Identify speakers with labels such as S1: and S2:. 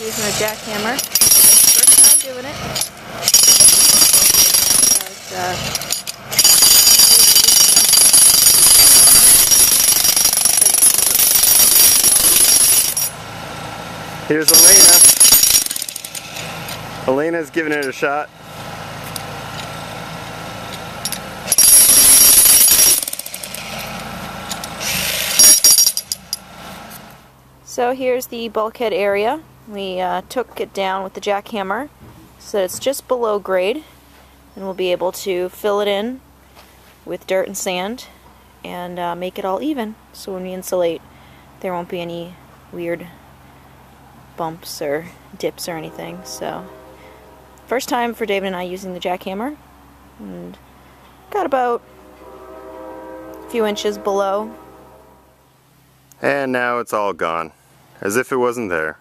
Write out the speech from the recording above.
S1: Using a jackhammer. First time doing it.
S2: Here's Elena. Elena's giving it a shot.
S1: So here's the bulkhead area. We took it down with the jackhammer so that it's just below grade, and we'll be able to fill it in with dirt and sand and make it all even, so when we insulate there won't be any weird bumps or dips or anything. So first time for David and I using the jackhammer, and got about a few inches below.
S2: And now it's all gone, as if it wasn't there.